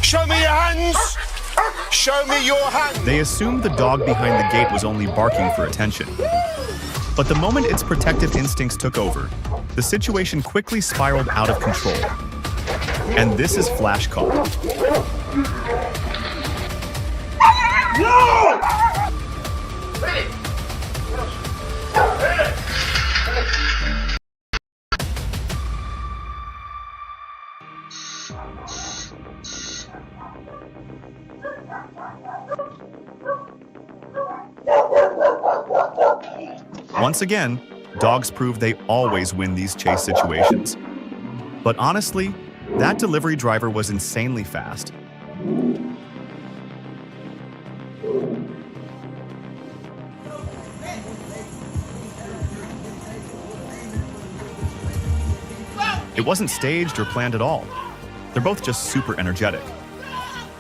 Show me your hands! Show me your hands! They assumed the dog behind the gate was only barking for attention. But the moment its protective instincts took over, the situation quickly spiraled out of control. And this is FlashCaught. No! Once again, dogs prove they always win these chase situations. But honestly, that delivery driver was insanely fast. It wasn't staged or planned at all. They're both just super energetic.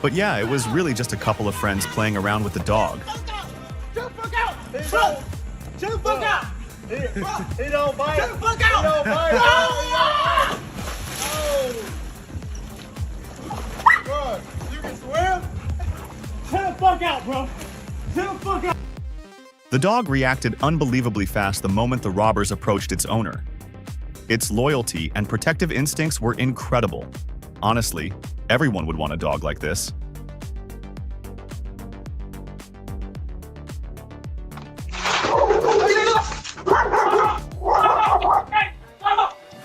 But yeah, it was really just a couple of friends playing around with the dog. Chill the fuck out! Chill the fuck out! He don't bite! Chill the fuck out! He don't bite! Oh! Bro, you can swim? Chill the fuck out, bro! Chill the fuck out! The dog reacted unbelievably fast the moment the robbers approached its owner. Its loyalty and protective instincts were incredible. Honestly, everyone would want a dog like this.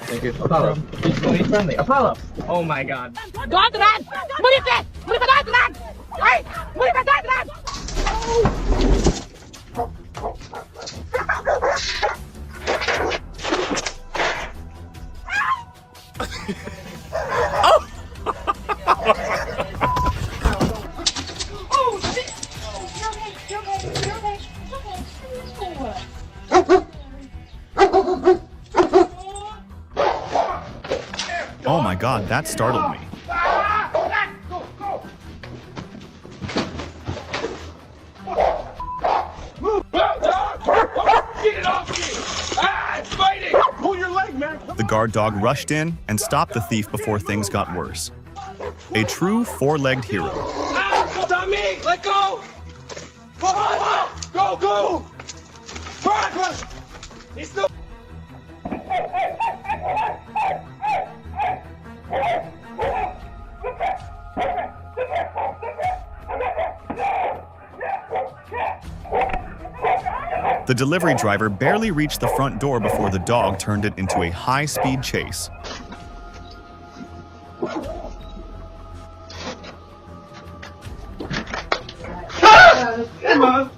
Thank you. Apollo. He's friendly. Apollo. Oh my god. Dog run! What is it? What is the dog run? Hey! What is the dog run? Oh my god, that startled me. The guard dog rushed in and stopped the thief before things got worse. A true four-legged hero. Tommy, let go! Go, go! Run! He's still... The delivery driver barely reached the front door before the dog turned it into a high-speed chase. Come on!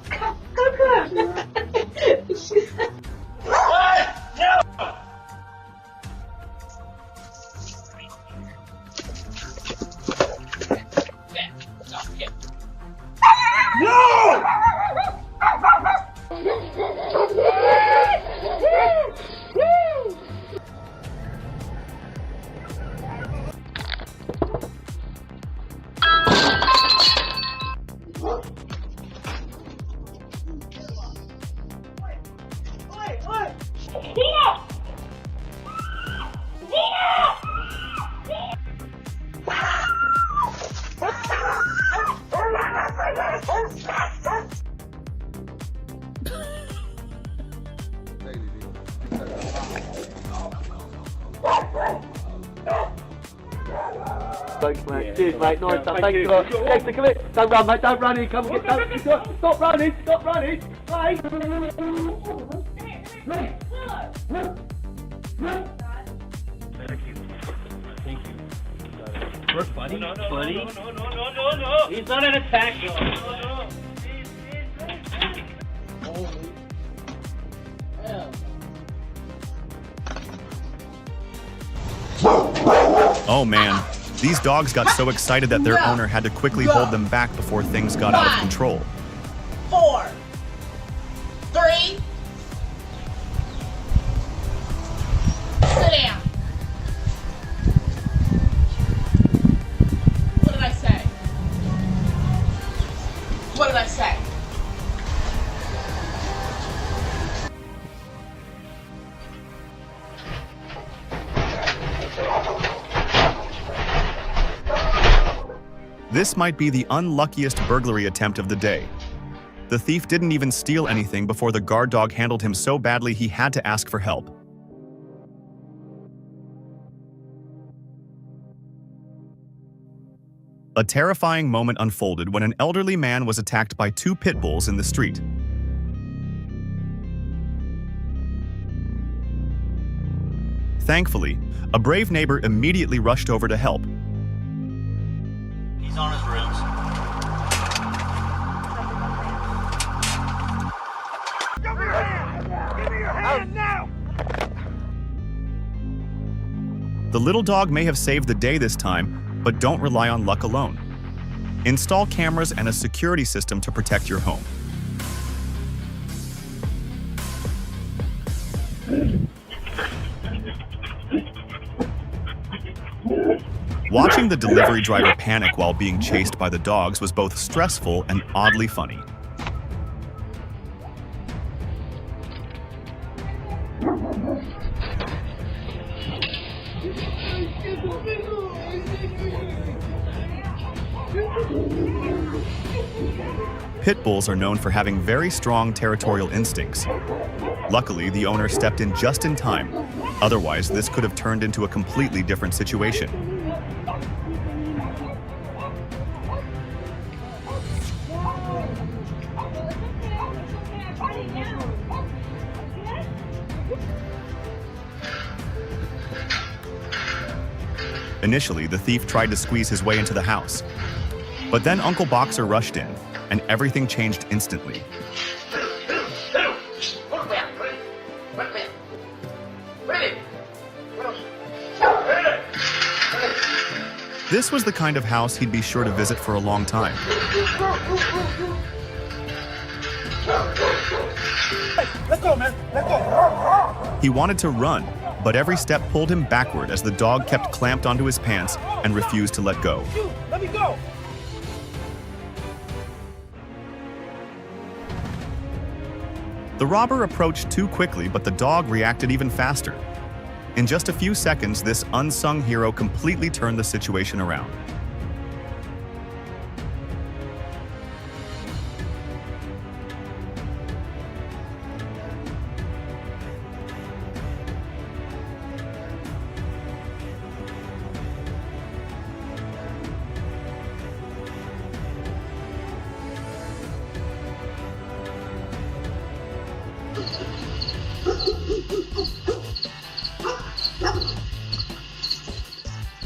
No! Thanks, mate. Cheers, mate. Nice stuff. Thank you. Dexter, come here. Don't run, mate. Don't run in. Come get down. Stop running. Stop running. Hey. Thank you. Thank you. Work, buddy. No. He's not an attack dog. Oh man, these dogs got so excited that their owner had to quickly hold them back before things got out of control. 4, 3, sit down. What did I say? What did I say? This might be the unluckiest burglary attempt of the day. The thief didn't even steal anything before the guard dog handled him so badly he had to ask for help. A terrifying moment unfolded when an elderly man was attacked by two pit bulls in the street. Thankfully, a brave neighbor immediately rushed over to help. He's on his rooms. Give me your hand! Give me your hand now! The little dog may have saved the day this time, but don't rely on luck alone. Install cameras and a security system to protect your home. Watching the delivery driver panic while being chased by the dogs was both stressful and oddly funny. Pit bulls are known for having very strong territorial instincts. Luckily, the owner stepped in just in time. Otherwise, this could have turned into a completely different situation. Initially, the thief tried to squeeze his way into the house. But then Uncle Boxer rushed in, and everything changed instantly. This was the kind of house he'd be sure to visit for a long time. Let go, man. Let go. He wanted to run, but every step pulled him backward as the dog kept clamped onto his pants and refused to let go. Let me go. The robber approached too quickly, but the dog reacted even faster. In just a few seconds, this unsung hero completely turned the situation around.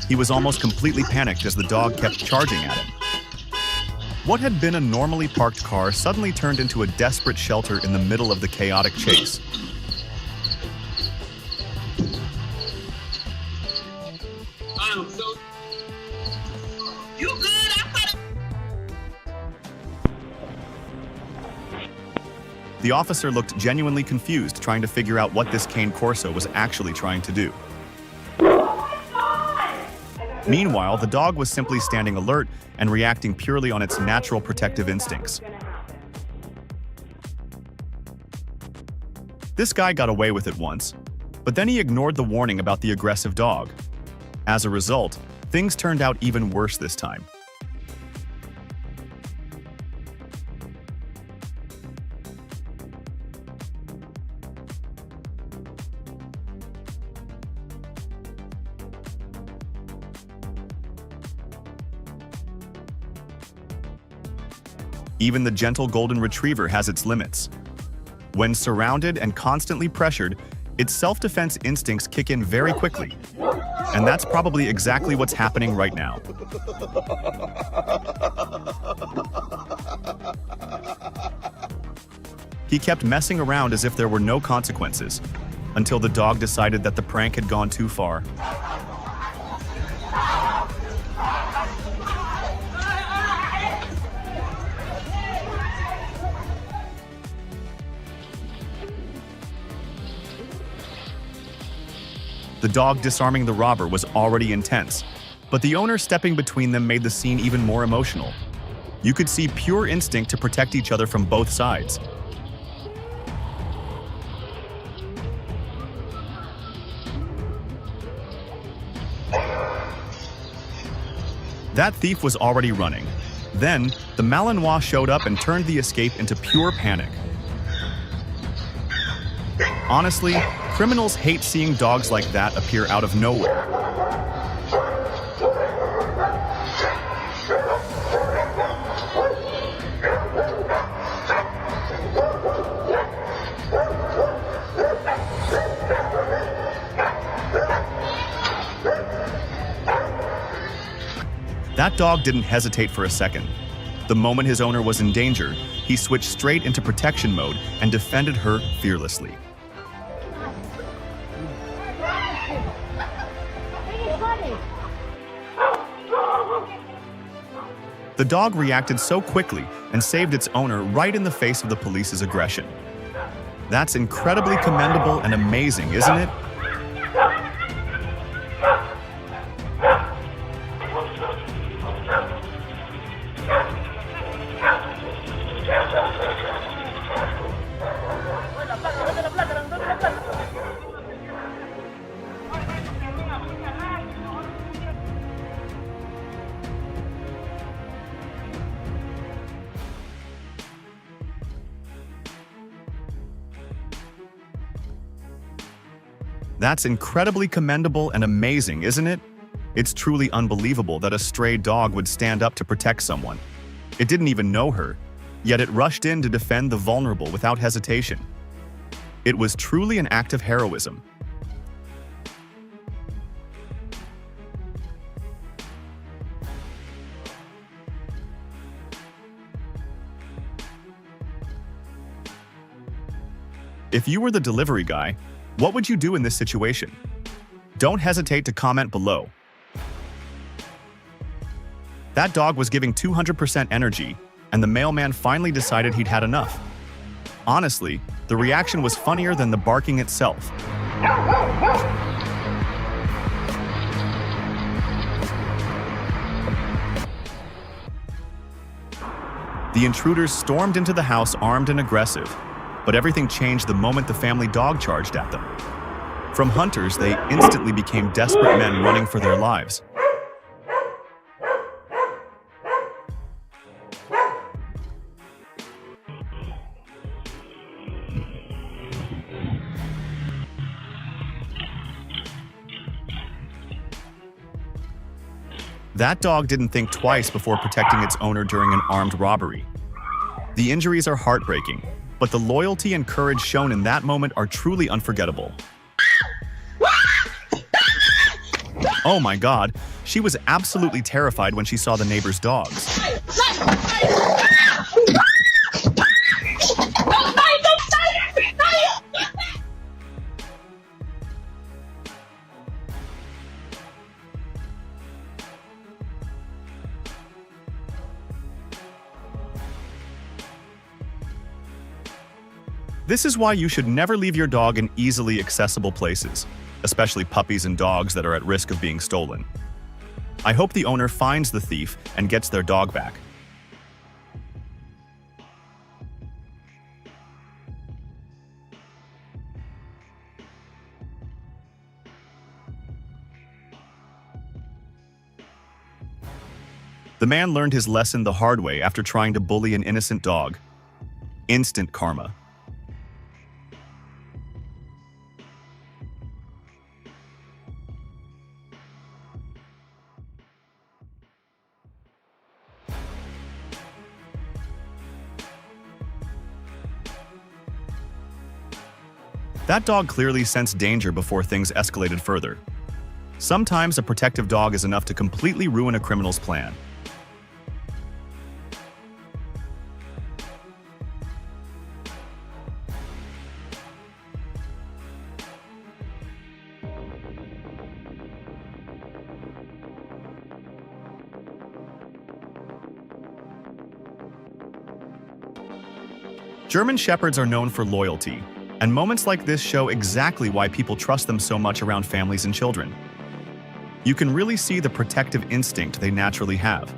He was almost completely panicked as the dog kept charging at him. What had been a normally parked car suddenly turned into a desperate shelter in the middle of the chaotic chase. You good? The officer looked genuinely confused, trying to figure out what this cane Corso was actually trying to do. Meanwhile, the dog was simply standing alert and reacting purely on its natural protective instincts. This guy got away with it once, but then he ignored the warning about the aggressive dog. As a result, things turned out even worse this time. Even the gentle golden retriever has its limits. When surrounded and constantly pressured, its self-defense instincts kick in very quickly. And that's probably exactly what's happening right now. He kept messing around as if there were no consequences, until the dog decided that the prank had gone too far. The dog disarming the robber was already intense, but the owner stepping between them made the scene even more emotional. You could see pure instinct to protect each other from both sides. That thief was already running. Then, the Malinois showed up and turned the escape into pure panic. Honestly, criminals hate seeing dogs like that appear out of nowhere. That dog didn't hesitate for a second. The moment his owner was in danger, he switched straight into protection mode and defended her fearlessly. The dog reacted so quickly and saved its owner right in the face of the police's aggression. That's incredibly commendable and amazing, isn't it? That's incredibly commendable and amazing, isn't it? It's truly unbelievable that a stray dog would stand up to protect someone. It didn't even know her, yet it rushed in to defend the vulnerable without hesitation. It was truly an act of heroism. If you were the delivery guy, what would you do in this situation? Don't hesitate to comment below. That dog was giving 200% energy, and the mailman finally decided he'd had enough. Honestly, the reaction was funnier than the barking itself. The intruders stormed into the house armed and aggressive, but everything changed the moment the family dog charged at them. From hunters, they instantly became desperate men running for their lives. That dog didn't think twice before protecting its owner during an armed robbery. The injuries are heartbreaking, but the loyalty and courage shown in that moment are truly unforgettable. Oh my God, she was absolutely terrified when she saw the neighbor's dogs. This is why you should never leave your dog in easily accessible places, especially puppies and dogs that are at risk of being stolen. I hope the owner finds the thief and gets their dog back. The man learned his lesson the hard way after trying to bully an innocent dog. Instant karma. That dog clearly sensed danger before things escalated further. Sometimes a protective dog is enough to completely ruin a criminal's plan. German Shepherds are known for loyalty, and moments like this show exactly why people trust them so much around families and children. You can really see the protective instinct they naturally have.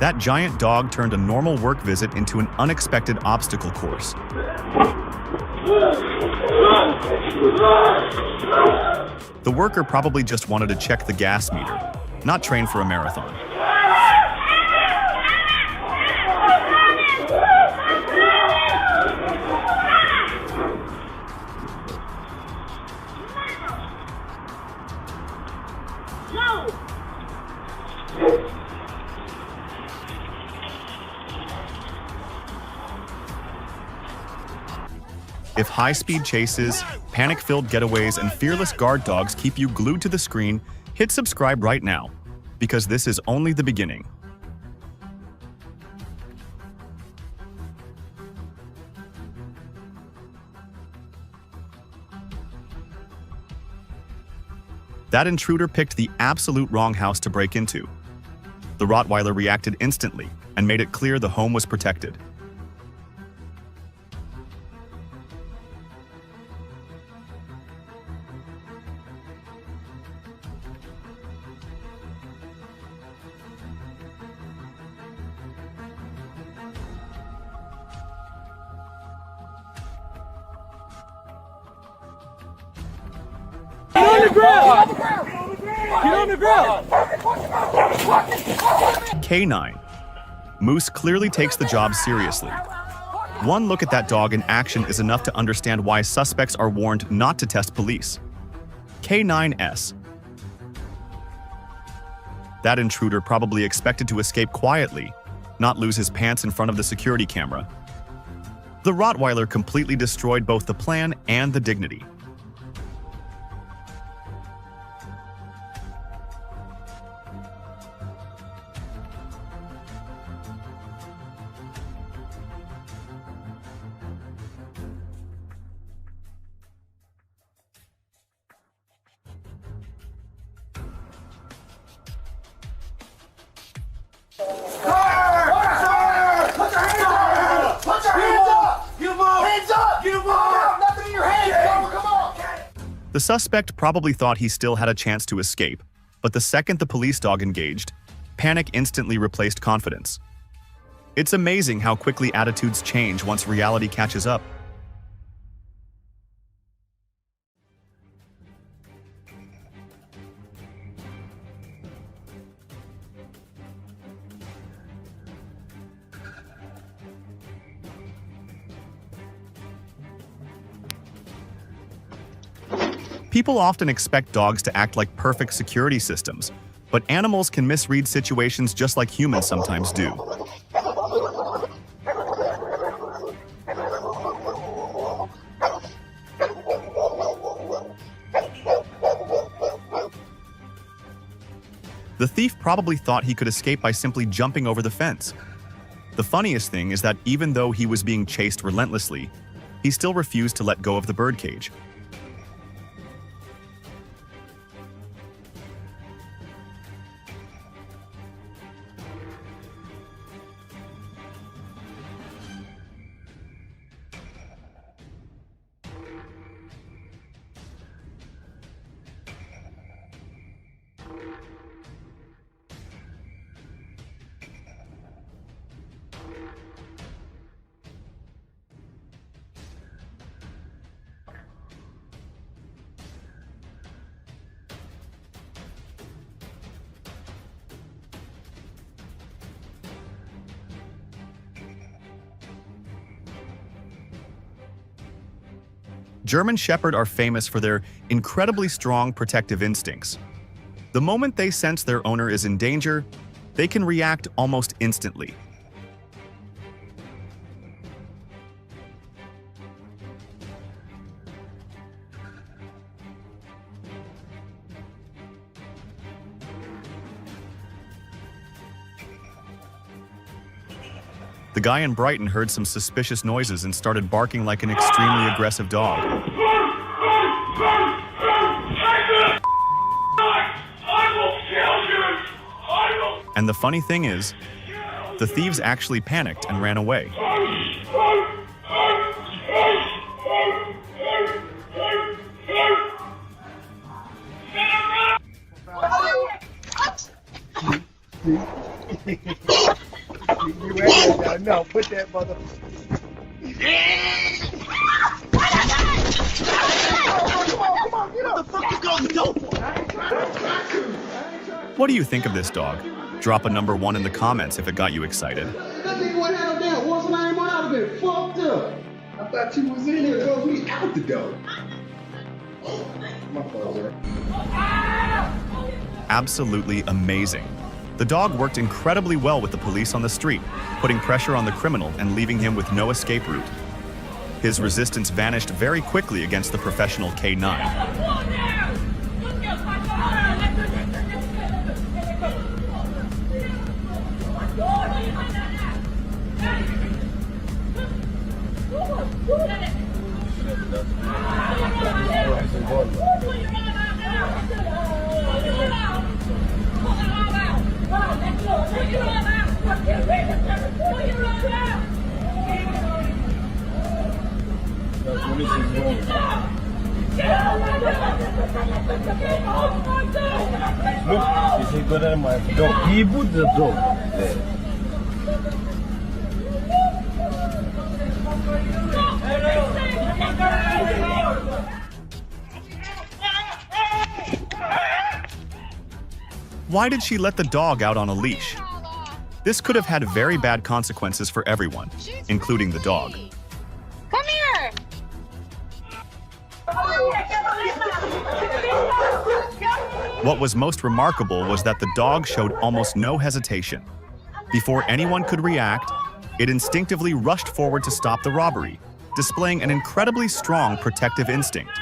That giant dog turned a normal work visit into an unexpected obstacle course. The worker probably just wanted to check the gas meter, not train for a marathon. If high-speed chases, panic-filled getaways, and fearless guard dogs keep you glued to the screen, hit subscribe right now, because this is only the beginning. That intruder picked the absolute wrong house to break into. The Rottweiler reacted instantly and made it clear the home was protected. Get on the ground! Get on the ground! Canine. Moose clearly takes the job seriously. One look at that dog in action is enough to understand why suspects are warned not to test police. K9S. That intruder probably expected to escape quietly, not lose his pants in front of the security camera. The Rottweiler completely destroyed both the plan and the dignity. The suspect probably thought he still had a chance to escape, but the second the police dog engaged, panic instantly replaced confidence. It's amazing how quickly attitudes change once reality catches up. People often expect dogs to act like perfect security systems, but animals can misread situations just like humans sometimes do. The thief probably thought he could escape by simply jumping over the fence. The funniest thing is that even though he was being chased relentlessly, he still refused to let go of the birdcage. German Shepherd are famous for their incredibly strong protective instincts. The moment they sense their owner is in danger, they can react almost instantly. The guy in Brighton heard some suspicious noises and started barking like an extremely aggressive dog. And the funny thing is, the thieves actually panicked and ran away. No, put that mother. Come on, get up. What the fuck you gonna do? What do you think of this dog? Drop a number 1 in the comments if it got you excited. That nigga went out there. Once and I would have been fucked up. I thought you was in here. Go me out the door. My fault, sir. Absolutely amazing. The dog worked incredibly well with the police on the street, putting pressure on the criminal and leaving him with no escape route. His resistance vanished very quickly against the professional canine. Why did she let the dog out on a leash? This could have had very bad consequences for everyone, including the dog. Come here. What was most remarkable was that the dog showed almost no hesitation. Before anyone could react, it instinctively rushed forward to stop the robbery, displaying an incredibly strong protective instinct.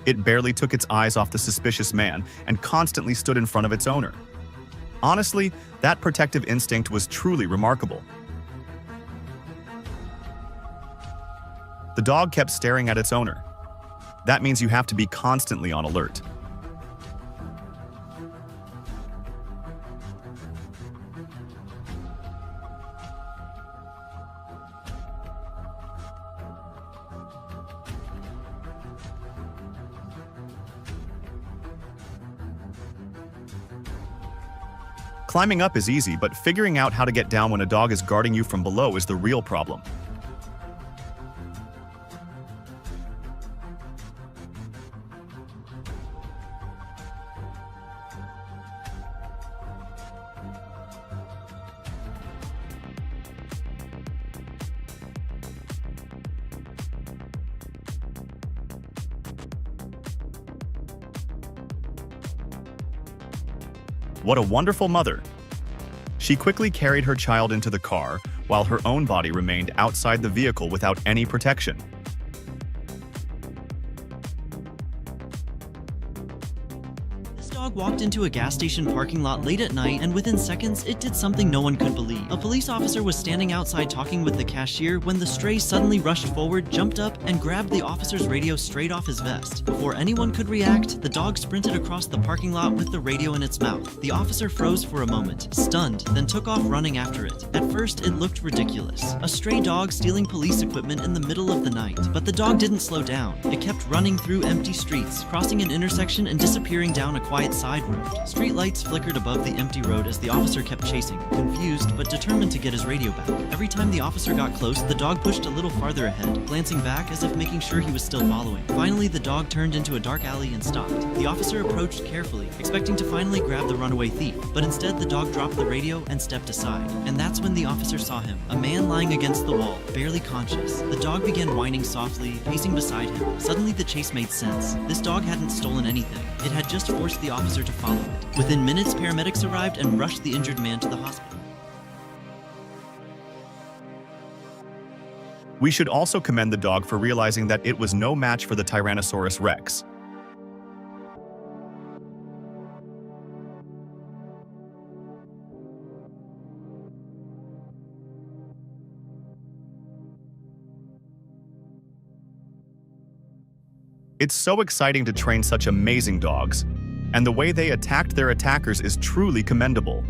It barely took its eyes off the suspicious man and constantly stood in front of its owner. Honestly, that protective instinct was truly remarkable. The dog kept staring at its owner. That means you have to be constantly on alert. Climbing up is easy, but figuring out how to get down when a dog is guarding you from below is the real problem. What a wonderful mother! She quickly carried her child into the car, while her own body remained outside the vehicle without any protection. This dog walked into a gas station parking lot late at night, and within seconds, it did something no one could believe. A police officer was standing outside talking with the cashier when the stray suddenly rushed forward, jumped up, and grabbed the officer's radio straight off his vest. Before anyone could react, the dog sprinted across the parking lot with the radio in its mouth. The officer froze for a moment, stunned, then took off running after it. At first, it looked ridiculous. A stray dog stealing police equipment in the middle of the night. But the dog didn't slow down. It kept running through empty streets, crossing an intersection and disappearing down a quiet side road. Street lights flickered above the empty road as the officer kept chasing, confused but determined to get his radio back. Every time the officer got close, the dog pushed a little farther ahead, glancing back as if making sure he was still following. Finally, the dog turned into a dark alley and stopped. The officer approached carefully, expecting to finally grab the runaway thief, but instead the dog dropped the radio and stepped aside. And that's when the officer saw him, a man lying against the wall, barely conscious. The dog began whining softly, pacing beside him. Suddenly the chase made sense. This dog hadn't stolen anything. It had just forced the officer to follow it. Within minutes, paramedics arrived and rushed the injured man to the hospital. We should also commend the dog for realizing that it was no match for the Tyrannosaurus Rex. It's so exciting to train such amazing dogs, and the way they attacked their attackers is truly commendable.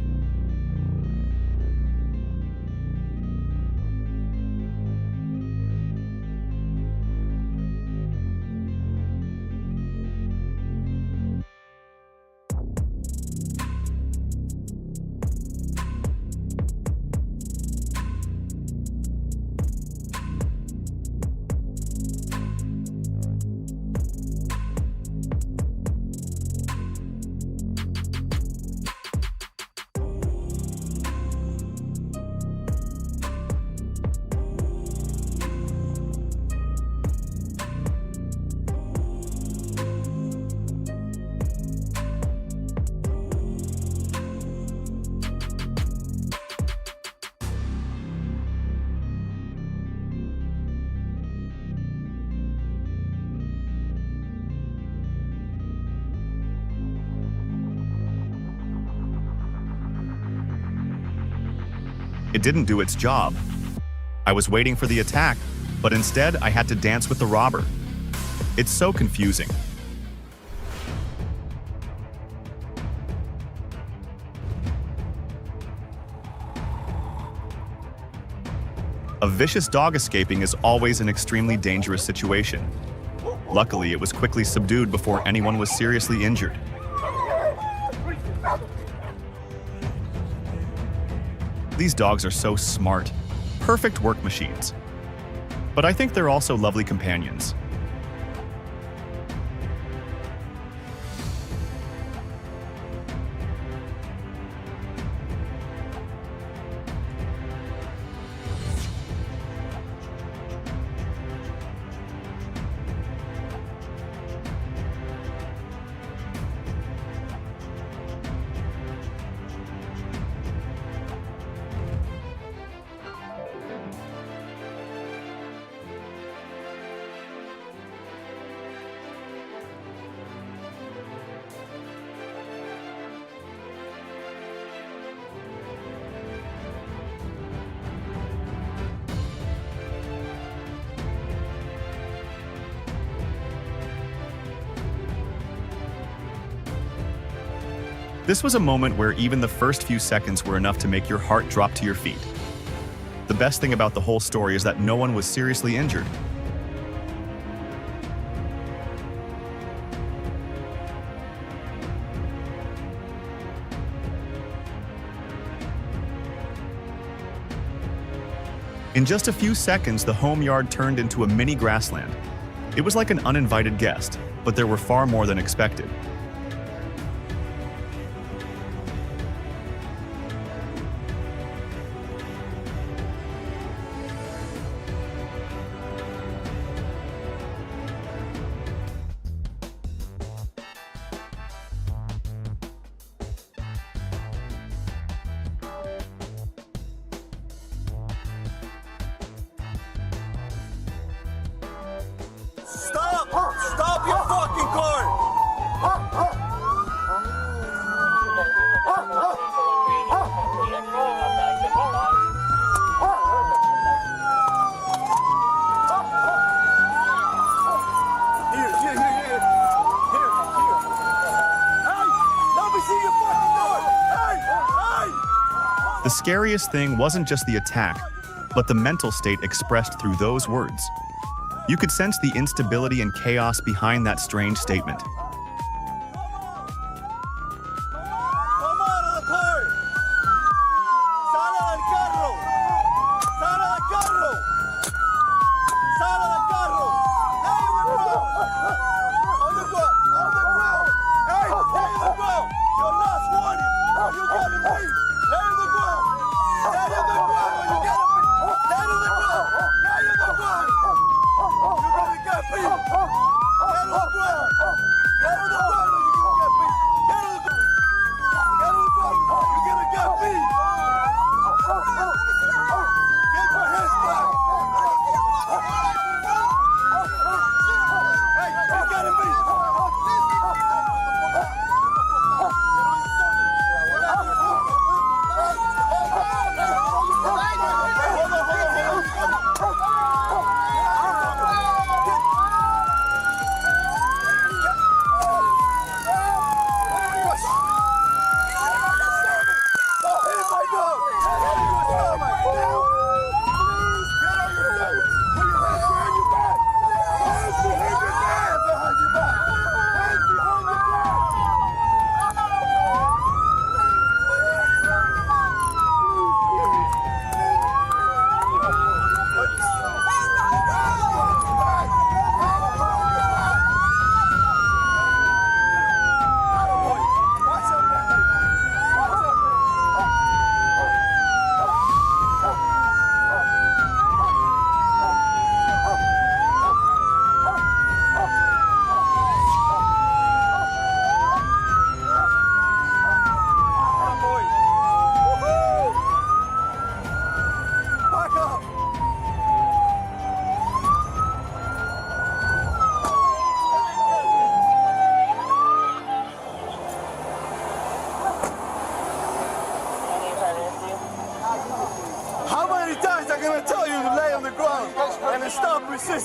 It didn't do its job. I was waiting for the attack, but instead I had to dance with the robber. It's so confusing. A vicious dog escaping is always an extremely dangerous situation. Luckily, it was quickly subdued before anyone was seriously injured. These dogs are so smart, perfect work machines. But I think they're also lovely companions. This was a moment where even the first few seconds were enough to make your heart drop to your feet. The best thing about the whole story is that no one was seriously injured. In just a few seconds, the home yard turned into a mini grassland. It was like an uninvited guest, but there were far more than expected. Stop your fucking car! Here. Here. Hey! Let me see your fucking door! Hey! The scariest thing wasn't just the attack, but the mental state expressed through those words. You could sense the instability and chaos behind that strange statement. Come out of the car! Sal del carro! Sal del carro! Sal del carro! Lay on the ground! On the ground! On the ground! Hey! Lay on the ground! Your last warning! You gotta leave! Lay on the ground! Lay on the ground! You gotta be! Lay on the ground! Lay on the ground! You're gonna get beat! Lay on the ground!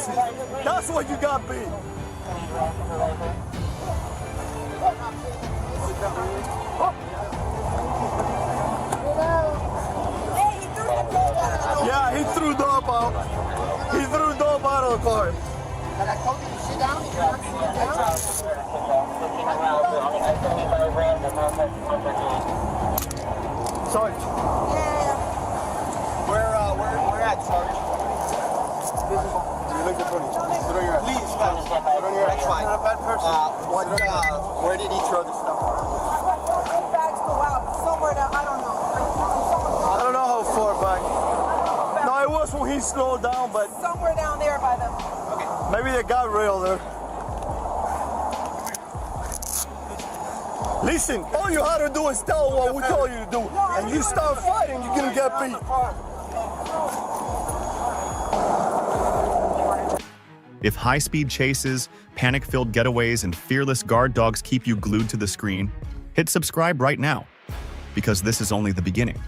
Listen, that's what you got beat. Yeah, he threw dope out. He threw dope out of the car. But I told you to sit down. You can't sit down. Sarge. Yeah. We're at, Sarge. You look at Tony. Sit on your ass. Please, sit on your ass. That's fine. Not a bad person. Where did he throw the stuff? Bags go out. Somewhere that I don't know. I don't know how far back. No, it was when he slowed down, but Somewhere down there by the... maybe they got rail there. Listen, all you had to do is tell what we told you to do. And you start fighting, you're gonna get beat. If high-speed chases, panic-filled getaways, and fearless guard dogs keep you glued to the screen, hit subscribe right now, because this is only the beginning.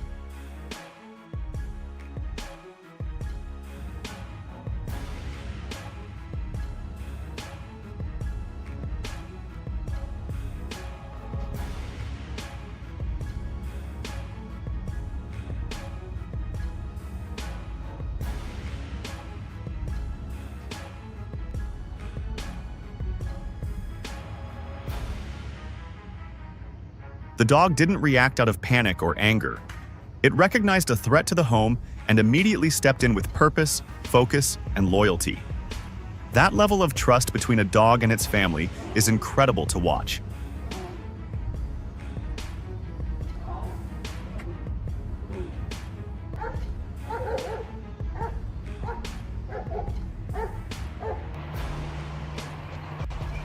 The dog didn't react out of panic or anger. It recognized a threat to the home and immediately stepped in with purpose, focus, and loyalty. That level of trust between a dog and its family is incredible to watch.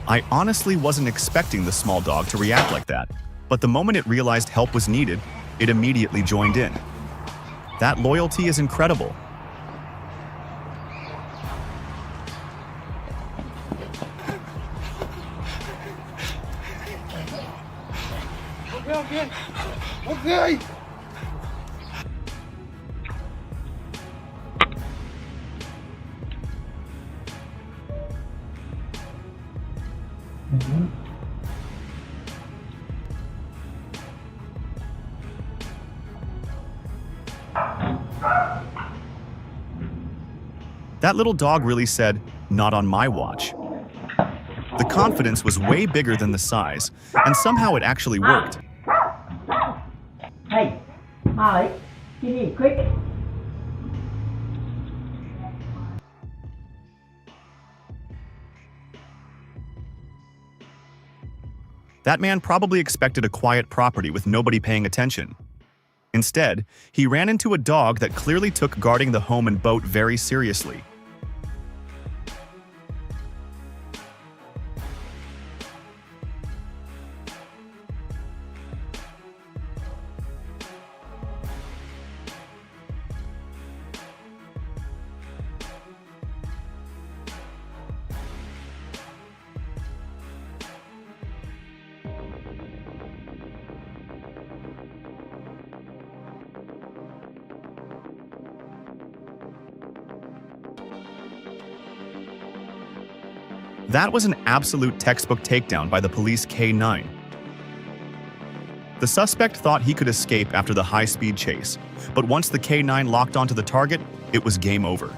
I honestly wasn't expecting the small dog to react like that. But the moment it realized help was needed, it immediately joined in. That loyalty is incredible. Okay. That little dog really said, "Not on my watch." The confidence was way bigger than the size, and somehow it actually worked. Hey, Molly, give me quick. That man probably expected a quiet property with nobody paying attention. Instead, he ran into a dog that clearly took guarding the home and boat very seriously. That was an absolute textbook takedown by the police canine. The suspect thought he could escape after the high-speed chase, but once the canine locked onto the target, it was game over.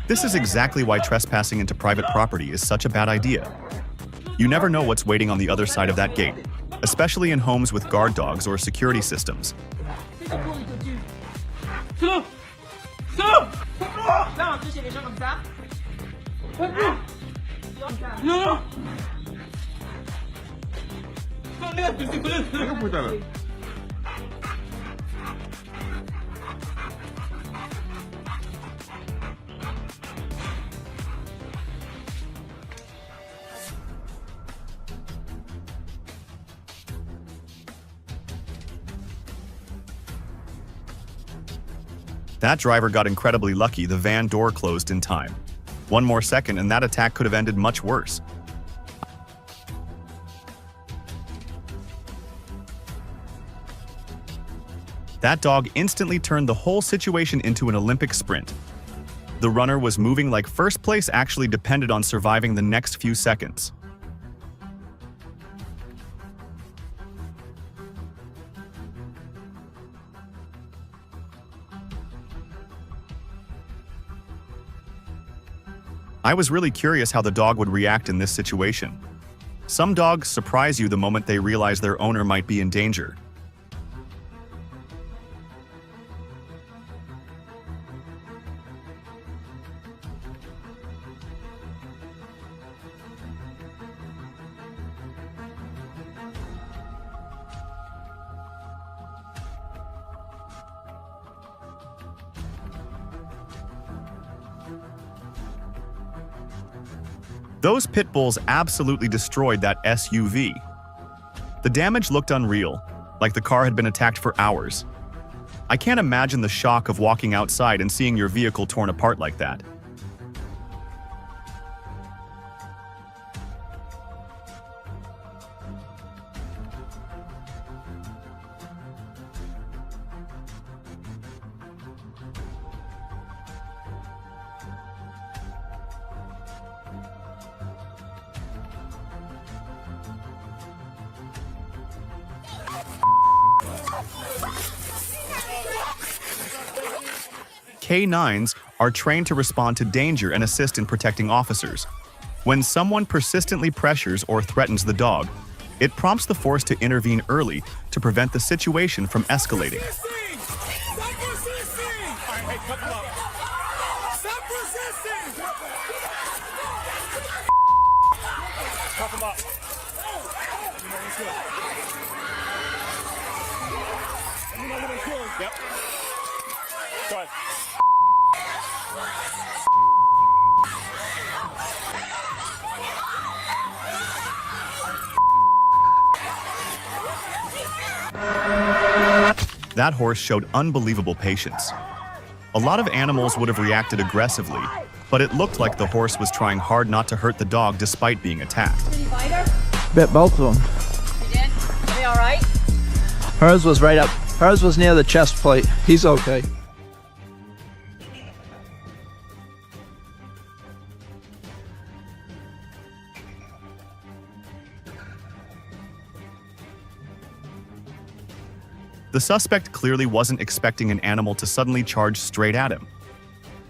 This is exactly why trespassing into private property is such a bad idea. You never know what's waiting on the other side of that gate, especially in homes with guard dogs or security systems. That driver got incredibly lucky. The van door closed in time. One more second and that attack could have ended much worse. That dog instantly turned the whole situation into an Olympic sprint. The runner was moving like first place actually depended on surviving the next few seconds. I was really curious how the dog would react in this situation. Some dogs surprise you the moment they realize their owner might be in danger. Those pit bulls absolutely destroyed that SUV. The damage looked unreal, like the car had been attacked for hours. I can't imagine the shock of walking outside and seeing your vehicle torn apart like that. Canines are trained to respond to danger and assist in protecting officers. When someone persistently pressures or threatens the dog, it prompts the force to intervene early to prevent the situation from escalating. That horse showed unbelievable patience. A lot of animals would have reacted aggressively, but it looked like the horse was trying hard not to hurt the dog despite being attacked. Did you bite her? Bit both of them. You did? Are they alright? Hers was right up. Hers was near the chest plate. He's okay. The suspect clearly wasn't expecting an animal to suddenly charge straight at him.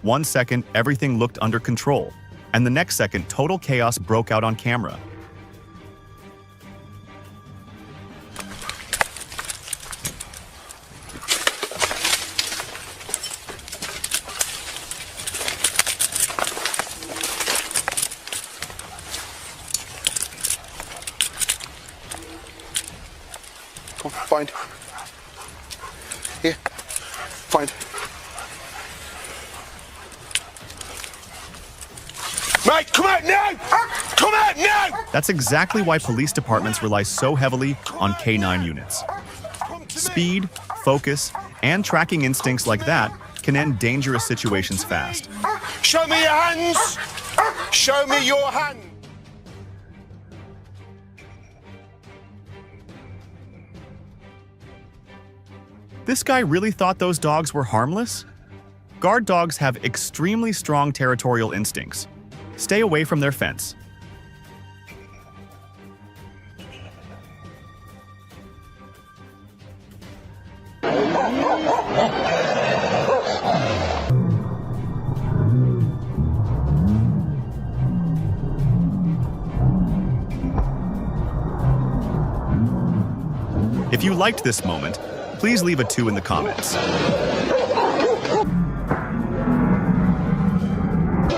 1 second, everything looked under control, and the next second, total chaos broke out on camera. Come on, find. Here, find. Mate, come out now! Come out now! That's exactly why police departments rely so heavily on canine units. Speed, focus, and tracking instincts like that can end dangerous situations fast. Show me your hands! Show me your hands! This guy really thought those dogs were harmless? Guard dogs have extremely strong territorial instincts. Stay away from their fence. If you liked this moment, please leave a 2 in the comments.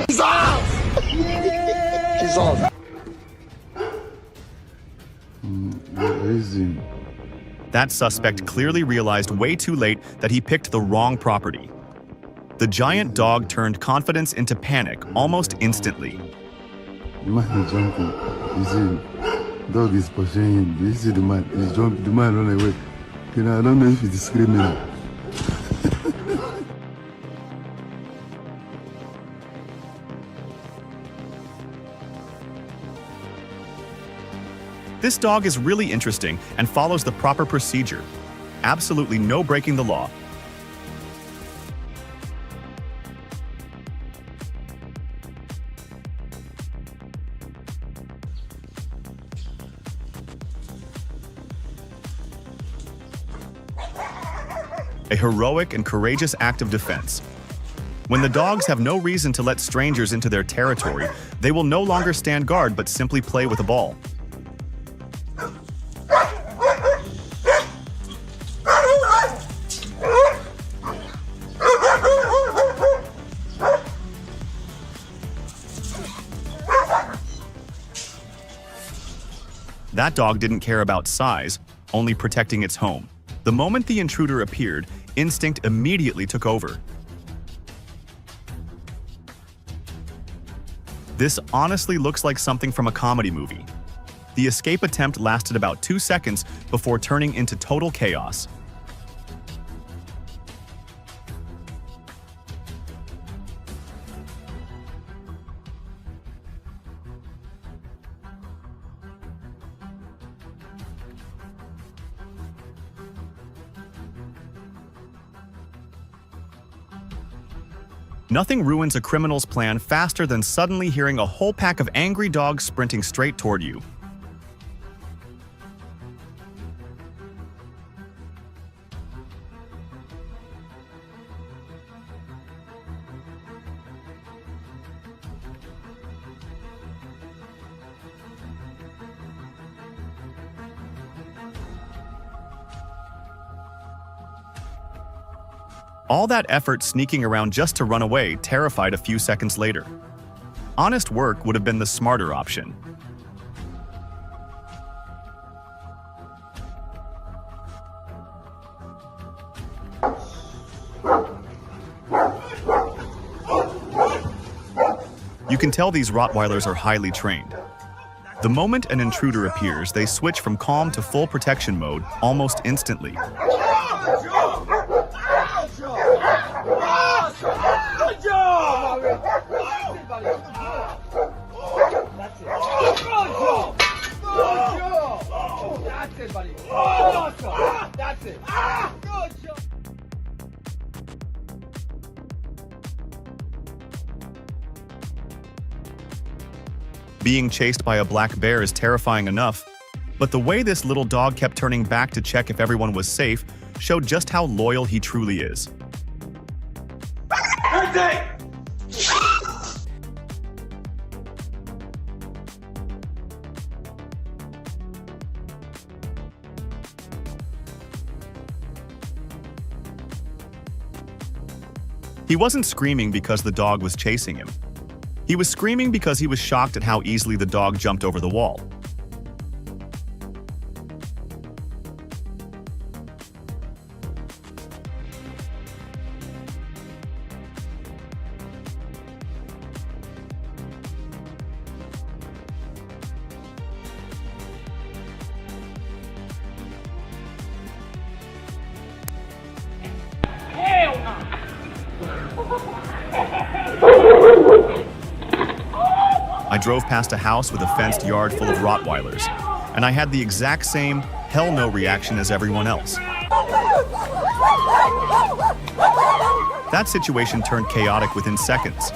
He's off! He's off. That suspect clearly realized way too late that he picked the wrong property. The giant dog turned confidence into panic almost instantly. Dog is pursuing him. You see the man, he's jumping, the man run away. You know, I don't know if he's screaming. This dog is really interesting and follows the proper procedure. Absolutely no breaking the law. A heroic and courageous act of defense. When the dogs have no reason to let strangers into their territory, they will no longer stand guard but simply play with a ball. That dog didn't care about size, only protecting its home. The moment the intruder appeared, instinct immediately took over. This honestly looks like something from a comedy movie. The escape attempt lasted about 2 seconds before turning into total chaos. Nothing ruins a criminal's plan faster than suddenly hearing a whole pack of angry dogs sprinting straight toward you. All that effort sneaking around just to run away terrified a few seconds later. Honest work would have been the smarter option. You can tell these Rottweilers are highly trained. The moment an intruder appears, they switch from calm to full protection mode almost instantly. Being chased by a black bear is terrifying enough, but the way this little dog kept turning back to check if everyone was safe showed just how loyal he truly is. He wasn't screaming because the dog was chasing him. He was screaming because he was shocked at how easily the dog jumped over the wall. I drove past a house with a fenced yard full of Rottweilers, and I had the exact same hell no reaction as everyone else. That situation turned chaotic within seconds.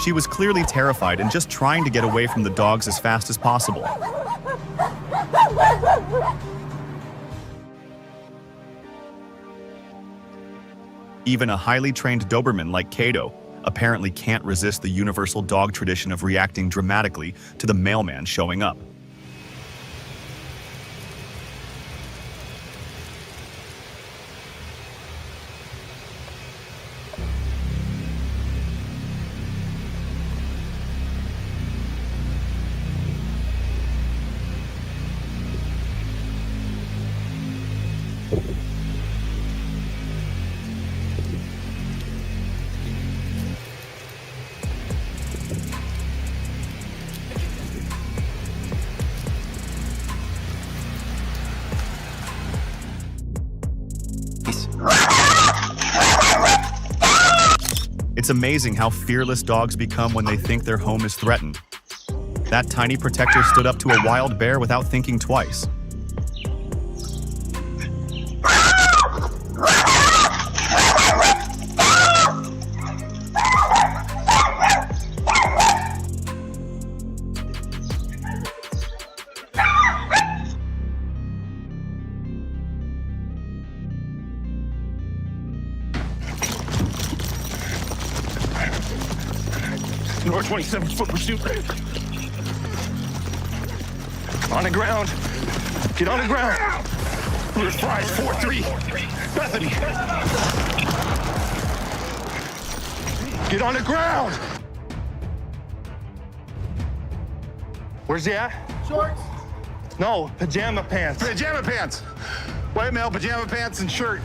She was clearly terrified and just trying to get away from the dogs as fast as possible. Even a highly trained Doberman like Kato apparently can't resist the universal dog tradition of reacting dramatically to the mailman showing up. It's amazing how fearless dogs become when they think their home is threatened. That tiny protector stood up to a wild bear without thinking twice. North 27-foot pursuit. On the ground. Get on the ground. We're 5-4-3. Bethany. Get on the ground. Where's he at? Shorts. No, pajama pants. Pajama pants. White male, pajama pants and shirt.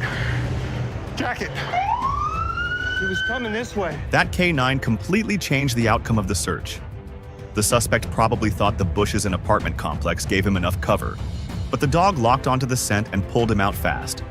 Jacket. He was coming this way. That canine completely changed the outcome of the search. The suspect probably thought the bushes and apartment complex gave him enough cover, but the dog locked onto the scent and pulled him out fast.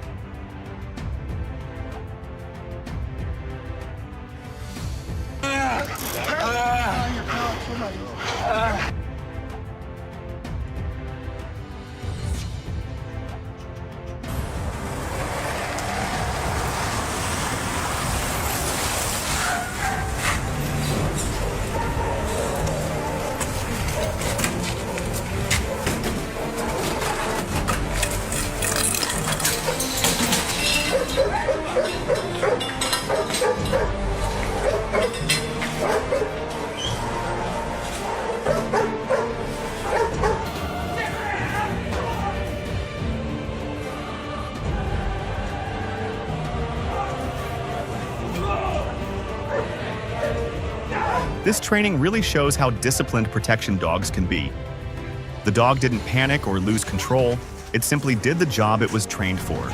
This training really shows how disciplined protection dogs can be. The dog didn't panic or lose control, it simply did the job it was trained for.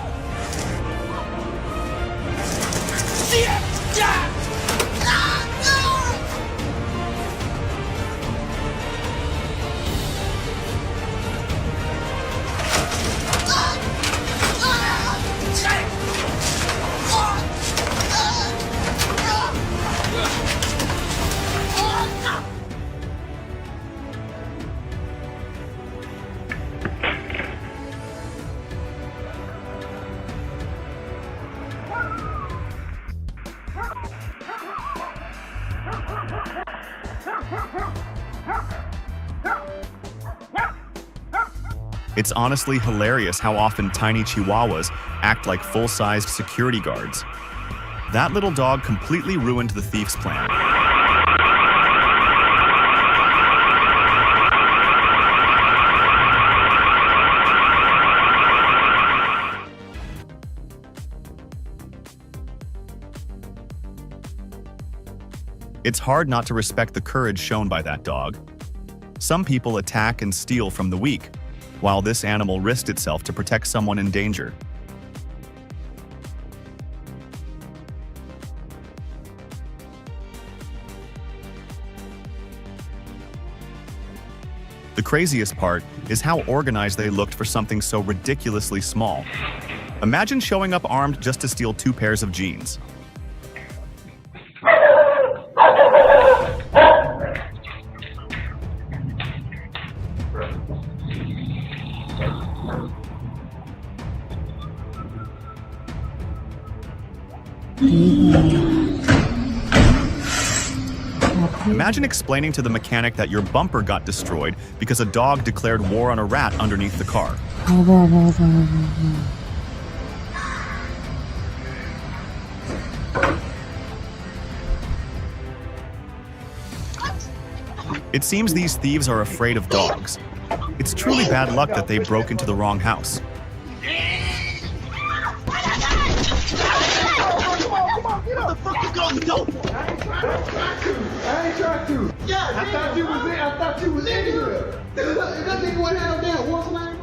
It's honestly hilarious how often tiny chihuahuas act like full-sized security guards. That little dog completely ruined the thief's plan. It's hard not to respect the courage shown by that dog. Some people attack and steal from the weak, while this animal risked itself to protect someone in danger. The craziest part is how organized they looked for something so ridiculously small. Imagine showing up armed just to steal 2 pairs of jeans. Imagine explaining to the mechanic that your bumper got destroyed because a dog declared war on a rat underneath the car. It seems these thieves are afraid of dogs. It's truly bad luck that they broke into the wrong house. I ain't trying to. Yeah, I thought you was in. I thought you was in here. That nigga went out there. What's my name?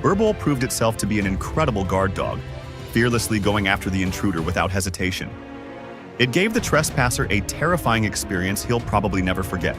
Burble proved itself to be an incredible guard dog, fearlessly going after the intruder without hesitation. It gave the trespasser a terrifying experience he'll probably never forget.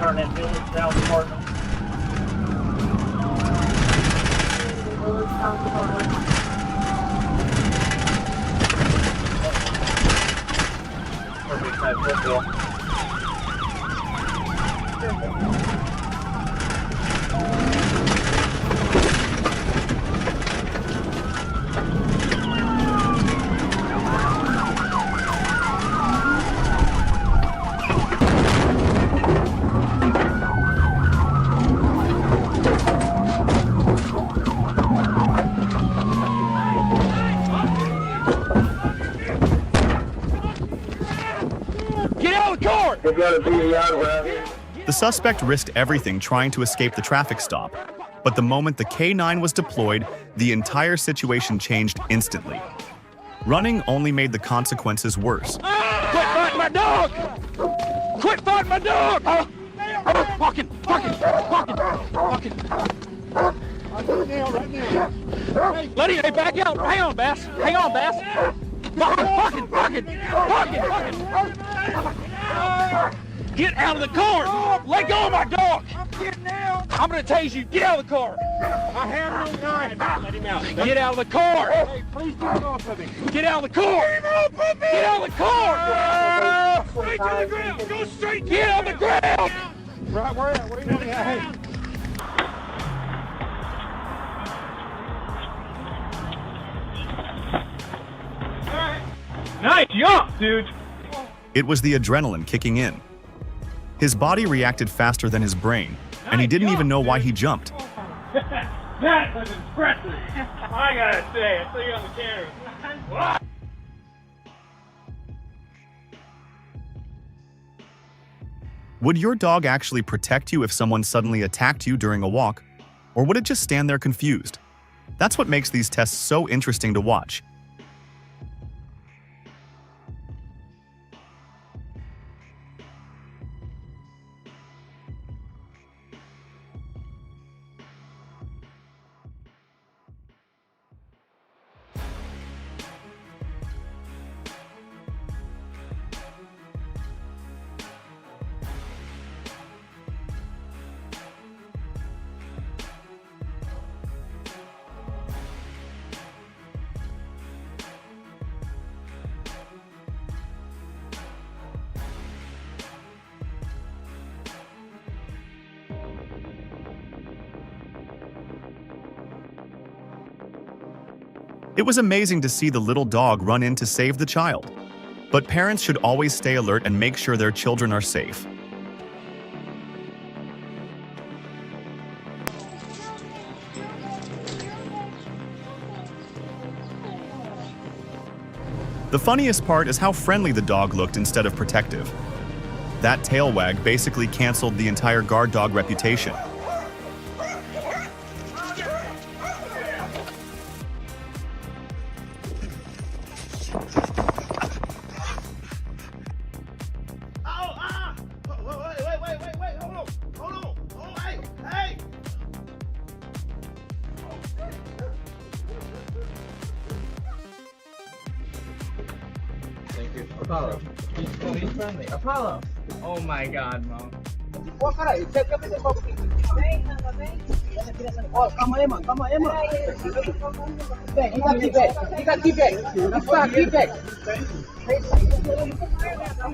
Turn that village down the partner. Perfect, nice football. The suspect risked everything trying to escape the traffic stop, but the moment the canine was deployed, the entire situation changed instantly. Running only made the consequences worse. Quit fighting my dog! Quit fighting my dog! Walking! Right now. Let him back out. Hang on, Bass. Walking. Get out of the car! Let go of my dog! I'm gonna tase you. Get out of the car! I have no knife. Let him out. Get out of the car! Hey, please get off of me. Get out of the car! Get out of the car! Straight to the ground! Go straight! Get out of the ground! Right where at? Where you at? Nice jump, dude! It was the adrenaline kicking in. His body reacted faster than his brain, and he didn't even know why he jumped. That was impressive! I gotta say, I saw you on the camera. What? Would your dog actually protect you if someone suddenly attacked you during a walk, or would it just stand there confused? That's what makes these tests so interesting to watch. It was amazing to see the little dog run in to save the child. But parents should always stay alert and make sure their children are safe. The funniest part is how friendly the dog looked instead of protective. That tail wag basically canceled the entire guard dog reputation. Apollo. He's friendly. Apollo. Oh my God, Mom.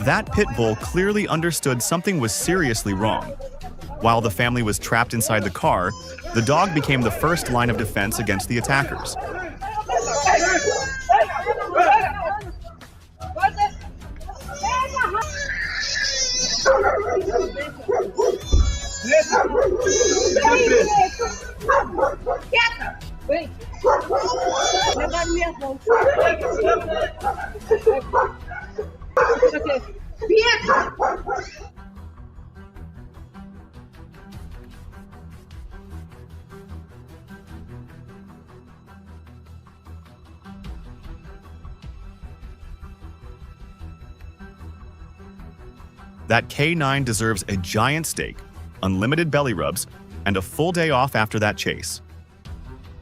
That pit bull clearly understood something was seriously wrong. While the family was trapped inside the car, the dog became the first line of defense against the attackers. That canine deserves a giant steak, unlimited belly rubs, and a full day off after that chase.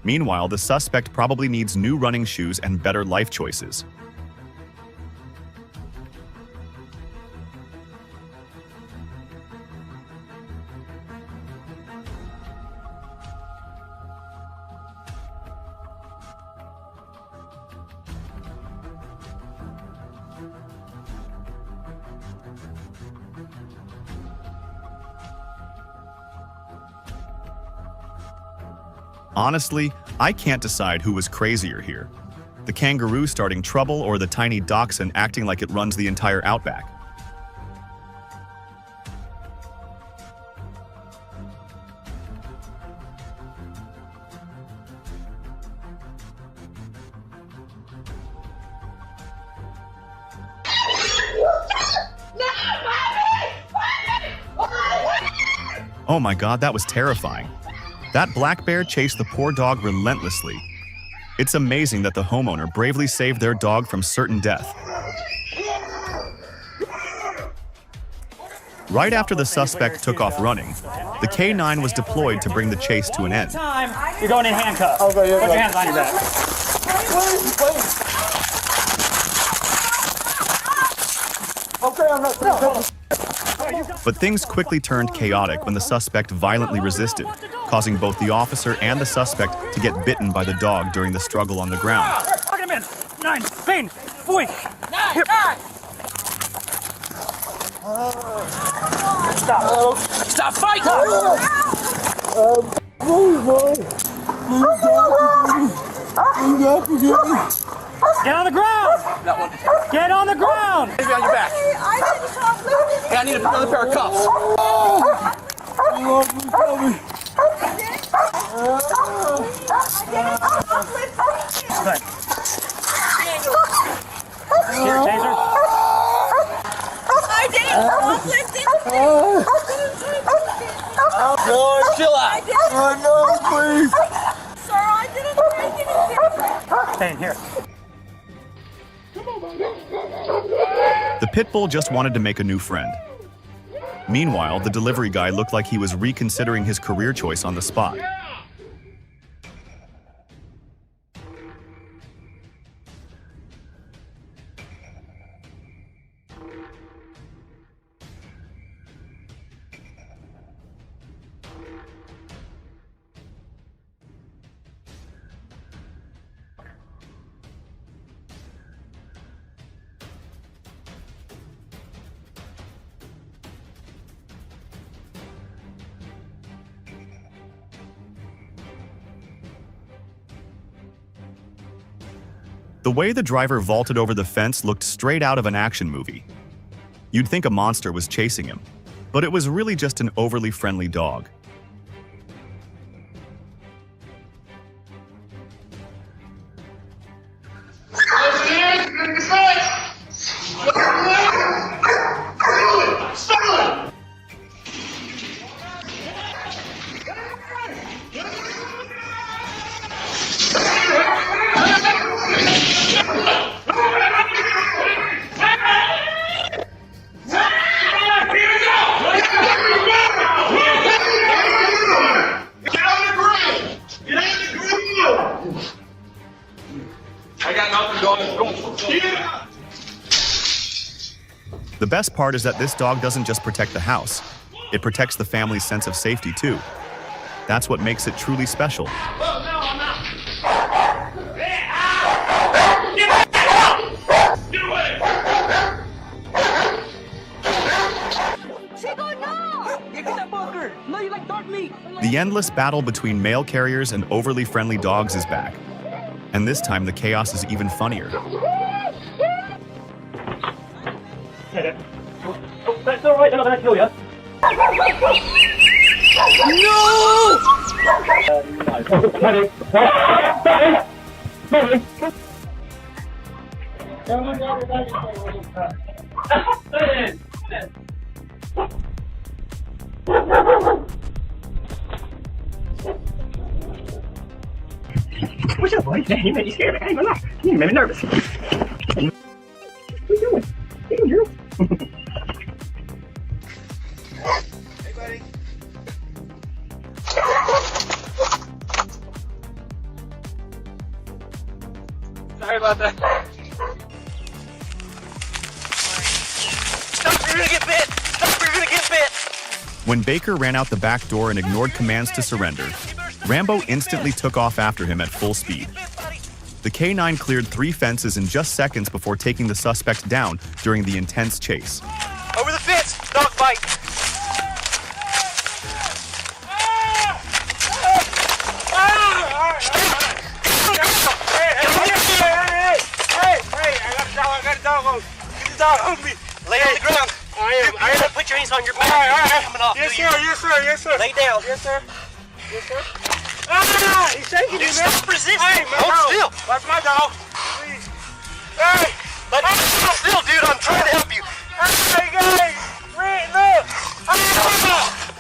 Meanwhile, the suspect probably needs new running shoes and better life choices. Honestly, I can't decide who was crazier here. The kangaroo starting trouble or the tiny dachshund acting like it runs the entire outback. Oh my god, that was terrifying. That black bear chased the poor dog relentlessly. It's amazing that the homeowner bravely saved their dog from certain death. Right after the suspect took off running, the canine was deployed to bring the chase to an end. You're going in handcuffs. Put your hands on your back. Okay, I'm not. But things quickly turned chaotic when the suspect violently resisted, causing both the officer and the suspect to get bitten by the dog during the struggle on the ground. Stop fighting! Get on the ground! Get on the ground! Maybe on your back. Hey, I need another pair of cuffs. Here, taser. I didn't uplift it. No, chill out. No, please. Sir, I didn't break anything. Hey, here. The pit bull just wanted to make a new friend. Meanwhile, the delivery guy looked like he was reconsidering his career choice on the spot. The way the driver vaulted over the fence looked straight out of an action movie. You'd think a monster was chasing him, but it was really just an overly friendly dog. The best part is that this dog doesn't just protect the house, it protects the family's sense of safety too. That's what makes it truly special. The endless battle between mail carriers and overly friendly dogs is back. And this time the chaos is even funnier. That's all right, they're not gonna kill you. What's up, boy? You made me scared. I ain't gonna lie. You made me nervous. What are you doing? What are you doing, girl? you're gonna get bit! Stop or you're gonna get bit! When Baker ran out the back door and ignored commands to surrender, Rambo instantly took off after him at full speed. The canine cleared 3 fences in just seconds before taking the suspect down during the intense chase. Over the fence! Dog bite! Lay on the ground. I am. Put your hands on your back. All right. Coming off. Yes, sir. Yes, sir. Yes, sir. Lay down. Yes, sir. Yes, sir. Ah, he's shaking you, man. Stop resisting. Hey, man. Hold still. That's my dog. Please. Hey. Let me hold still, dude. I'm trying to help you. Hey, guys. Rick, look.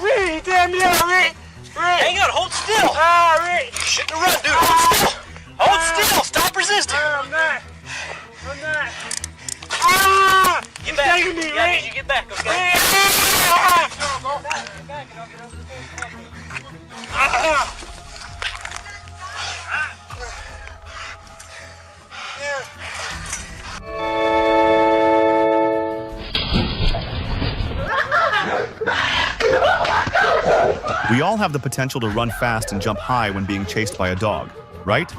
Rick, he damn me out, Rick. Hang on. Hold still. Rick. You shouldn't have run, dude. Hold still. Hold still. Stop resisting. I'm not. Get back. Taking me, Yeah, Rick. you get back, okay? We all have the potential to run fast and jump high when being chased by a dog, right?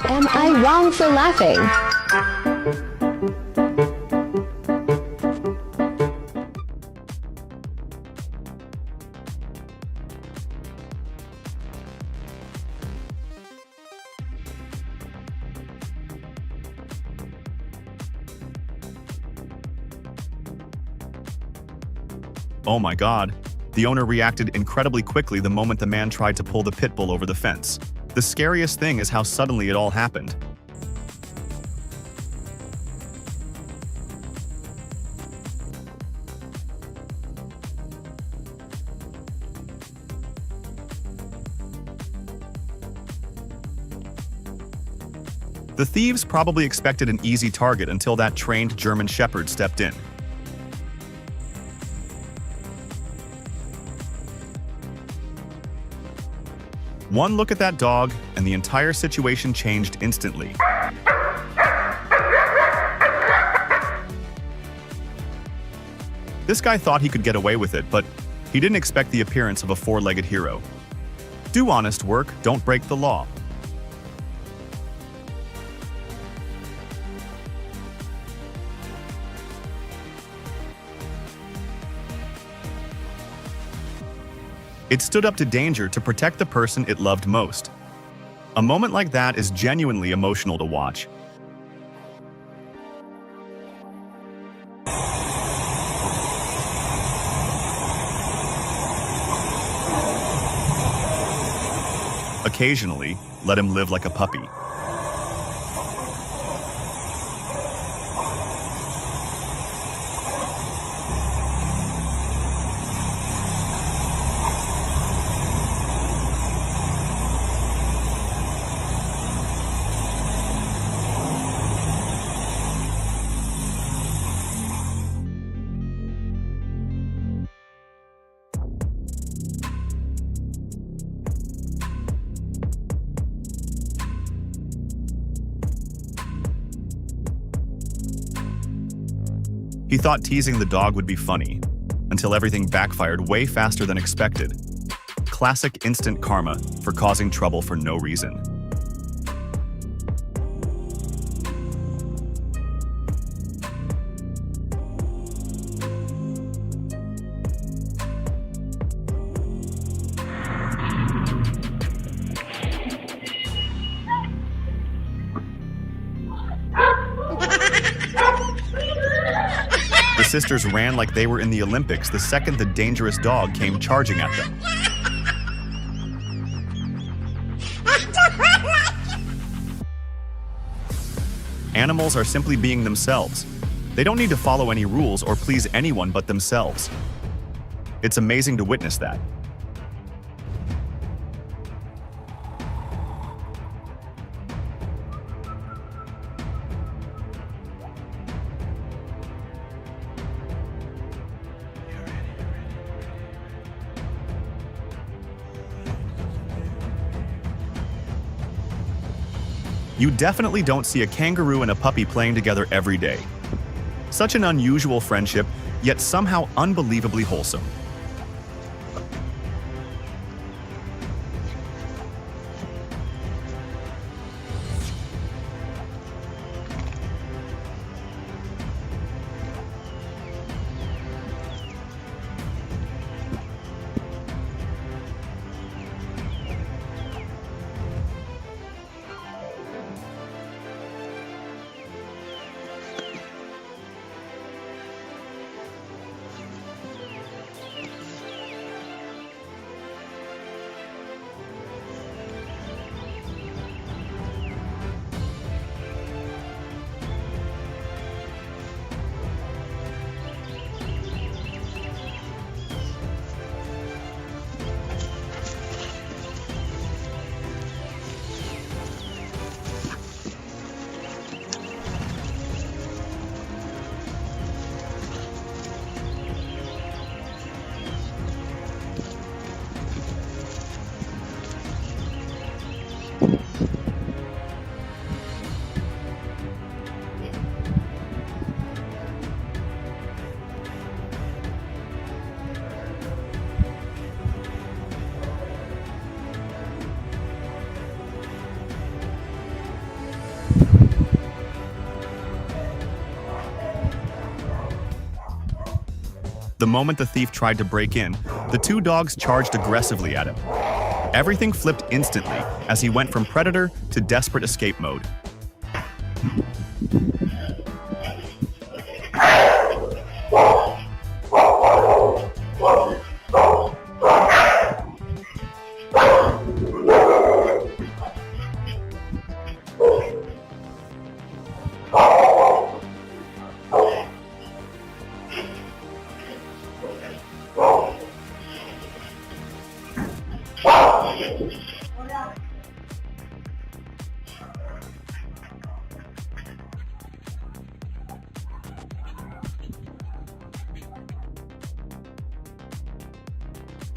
Am I wrong for laughing? Oh my God. The owner reacted incredibly quickly the moment the man tried to pull the pit bull over the fence. The scariest thing is how suddenly it all happened. The thieves probably expected an easy target until that trained German Shepherd stepped in. One look at that dog, and the entire situation changed instantly. This guy thought he could get away with it, but he didn't expect the appearance of a 4-legged hero. Do honest work, don't break the law. It stood up to danger to protect the person it loved most. A moment like that is genuinely emotional to watch. Occasionally, let him live like a puppy. He thought teasing the dog would be funny, until everything backfired way faster than expected. Classic instant karma for causing trouble for no reason. The sisters ran like they were in the Olympics the second the dangerous dog came charging at them. Animals are simply being themselves. They don't need to follow any rules or please anyone but themselves. It's amazing to witness that. You definitely don't see a kangaroo and a puppy playing together every day. Such an unusual friendship, yet somehow unbelievably wholesome. The moment the thief tried to break in, the two dogs charged aggressively at him. Everything flipped instantly as he went from predator to desperate escape mode.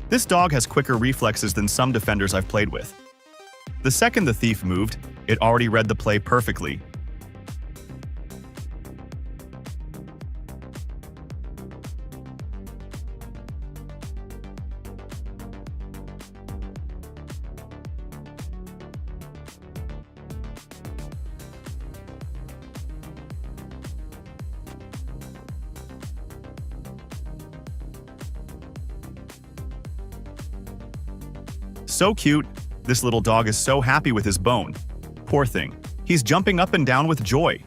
This dog has quicker reflexes than some defenders I've played with. The second the thief moved, it already read the play perfectly. So cute, this little dog is so happy with his bone. Poor thing, he's jumping up and down with joy.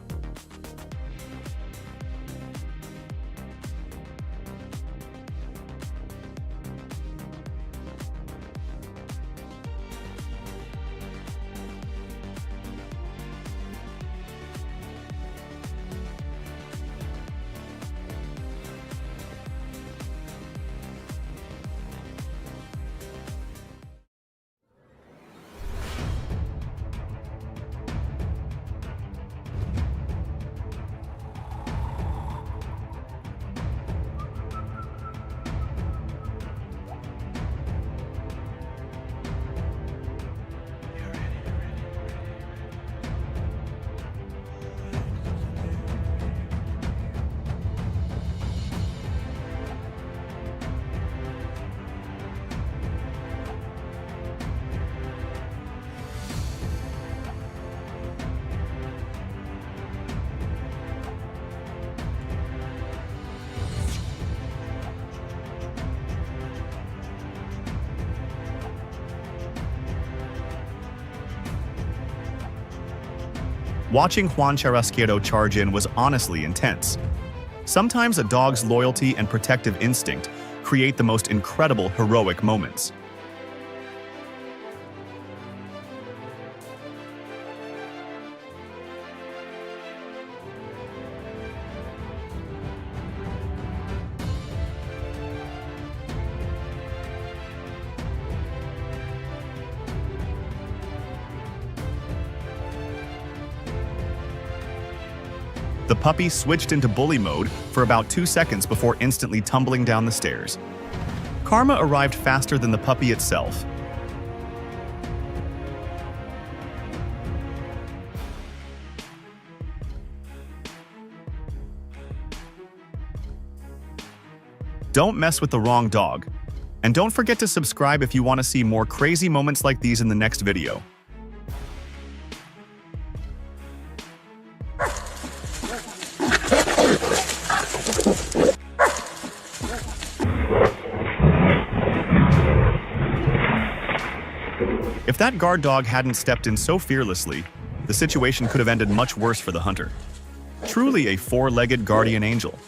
Watching Juan Charrasquero charge in was honestly intense. Sometimes a dog's loyalty and protective instinct create the most incredible heroic moments. The puppy switched into bully mode for about 2 seconds before instantly tumbling down the stairs. Karma arrived faster than the puppy itself. Don't mess with the wrong dog. And don't forget to subscribe if you want to see more crazy moments like these in the next video. If that guard dog hadn't stepped in so fearlessly, the situation could have ended much worse for the hunter. Truly a four-legged guardian angel.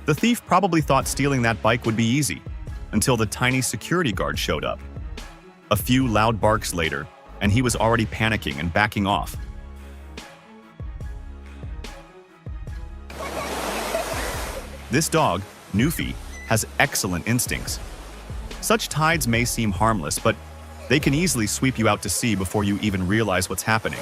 The thief probably thought stealing that bike would be easy, until the tiny security guard showed up. A few loud barks later, and he was already panicking and backing off. This dog, Newfie, has excellent instincts. Such tides may seem harmless, but they can easily sweep you out to sea before you even realize what's happening.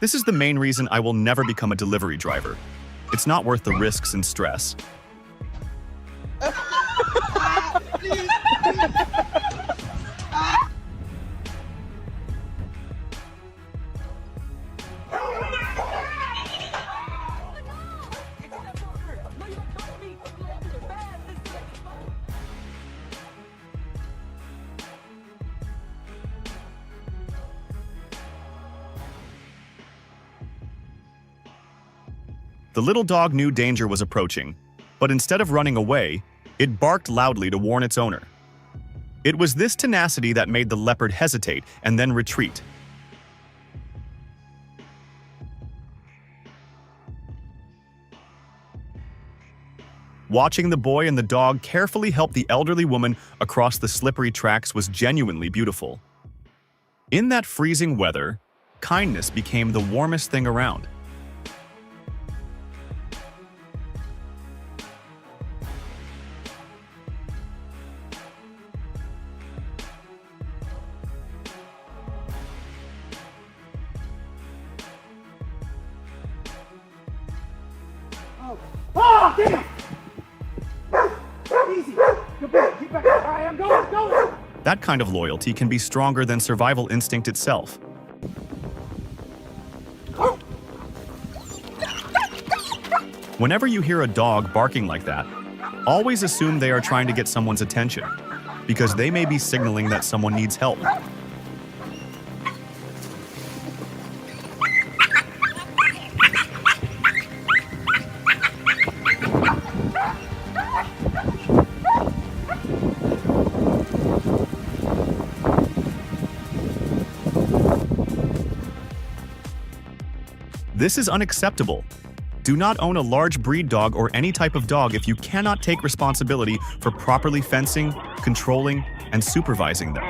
This is the main reason I will never become a delivery driver. It's not worth the risks and stress. The little dog knew danger was approaching, but instead of running away, it barked loudly to warn its owner. It was this tenacity that made the leopard hesitate and then retreat. Watching the boy and the dog carefully help the elderly woman across the slippery tracks was genuinely beautiful. In that freezing weather, kindness became the warmest thing around. Oh, damn! Easy. Good boy. Keep back. All right, I'm going. That kind of loyalty can be stronger than survival instinct itself. Whenever you hear a dog barking like that, always assume they are trying to get someone's attention, because they may be signaling that someone needs help. This is unacceptable. Do not own a large breed dog or any type of dog if you cannot take responsibility for properly fencing, controlling, and supervising them.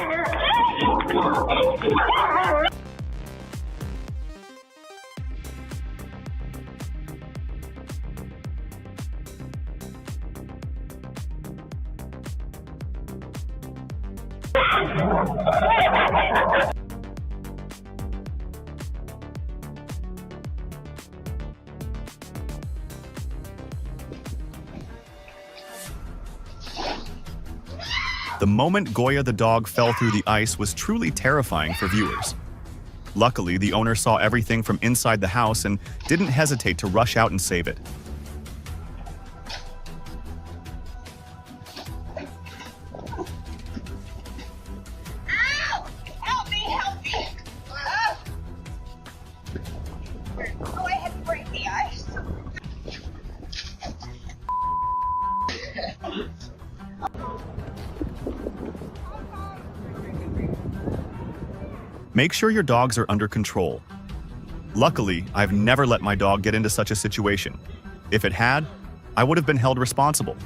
The moment Goya the dog fell through the ice was truly terrifying for viewers. Luckily, the owner saw everything from inside the house and didn't hesitate to rush out and save it. Ow! Help me! Help me! Go ahead and break the ice. Make sure your dogs are under control. Luckily, I've never let my dog get into such a situation. If it had, I would have been held responsible.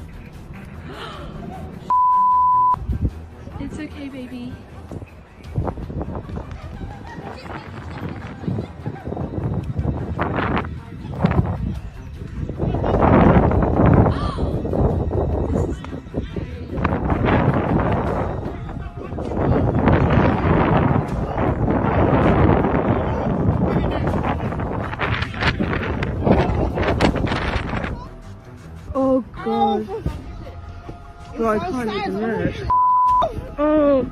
It's okay, baby. Oh god. God, I can't even manage. Oh.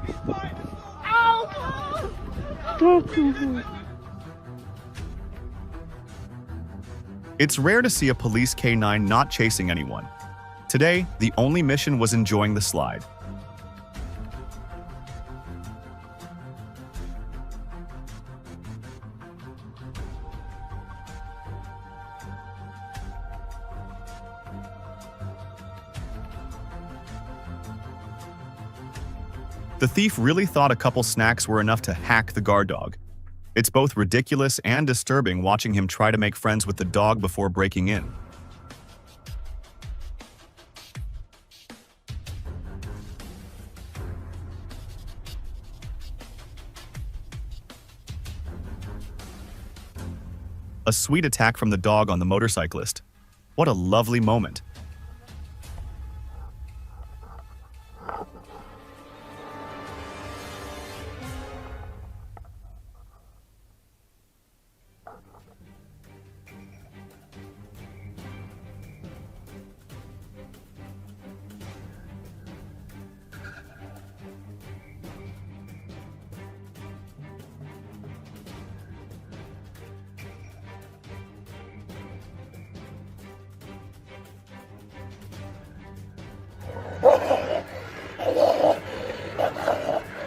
It's rare to see a police canine not chasing anyone. Today, the only mission was enjoying the slide. The thief really thought a couple snacks were enough to hack the guard dog. It's both ridiculous and disturbing watching him try to make friends with the dog before breaking in. A sweet attack from the dog on the motorcyclist. What a lovely moment.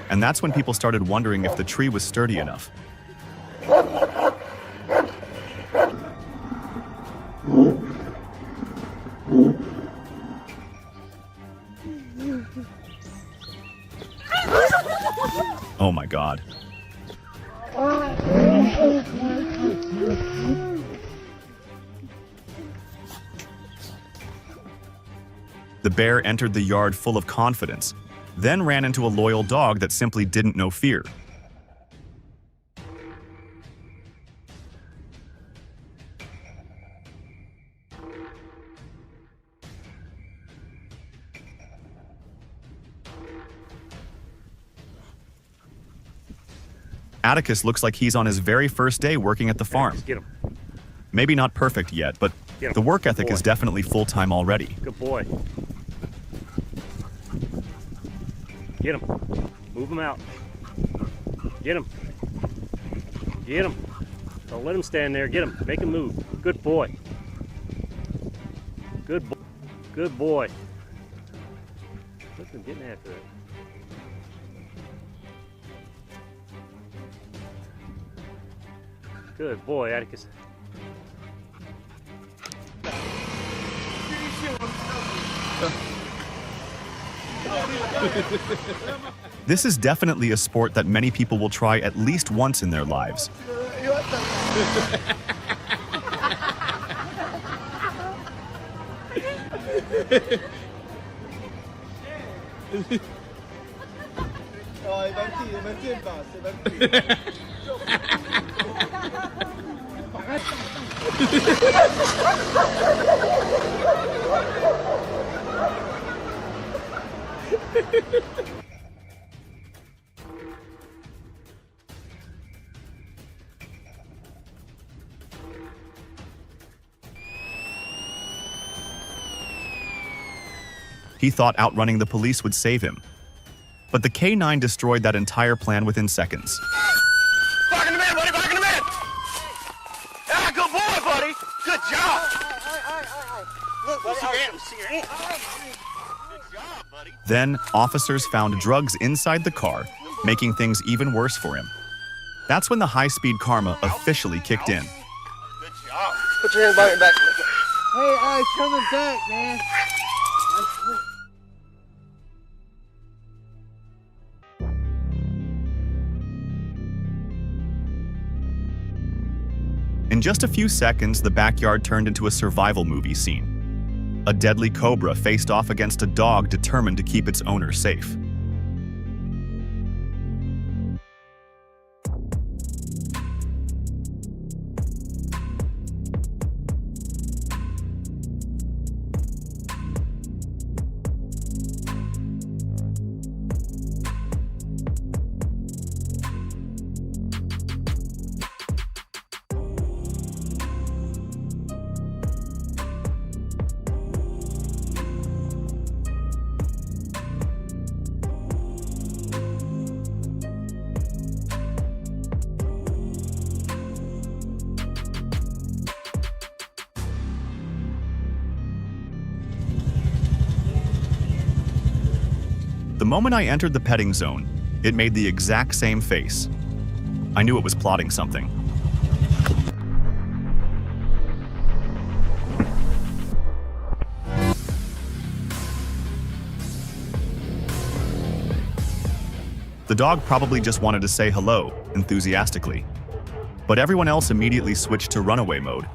And that's when people started wondering if the tree was sturdy enough. Oh my God. The bear entered the yard full of confidence, then ran into a loyal dog that simply didn't know fear. Atticus looks like he's on his very first day working at the farm. Get him. Maybe not perfect yet, but the work ethic is definitely full-time already. Good boy. Get him. Move him out. Get him. Get him. Don't let him stand there. Get him. Make him move. Good boy. Good boy. Good boy. Look at him getting after it. Good boy, Atticus. This is definitely a sport that many people will try at least once in their lives. He thought outrunning the police would save him. But the K9 destroyed that entire plan within seconds. Back in the man, buddy! Back in the man! Ah, good boy, buddy! Good job! Look, see your hand. See your hand. Good job, buddy. Then, officers found drugs inside the car, making things even worse for him. That's when the high-speed karma officially kicked in. Good job. Put your hand behind your back. Hey, I was coming back, man. In just a few seconds, the backyard turned into a survival movie scene. A deadly cobra faced off against a dog determined to keep its owner safe. The moment I entered the petting zone, it made the exact same face. I knew it was plotting something. The dog probably just wanted to say hello, enthusiastically. But everyone else immediately switched to runaway mode.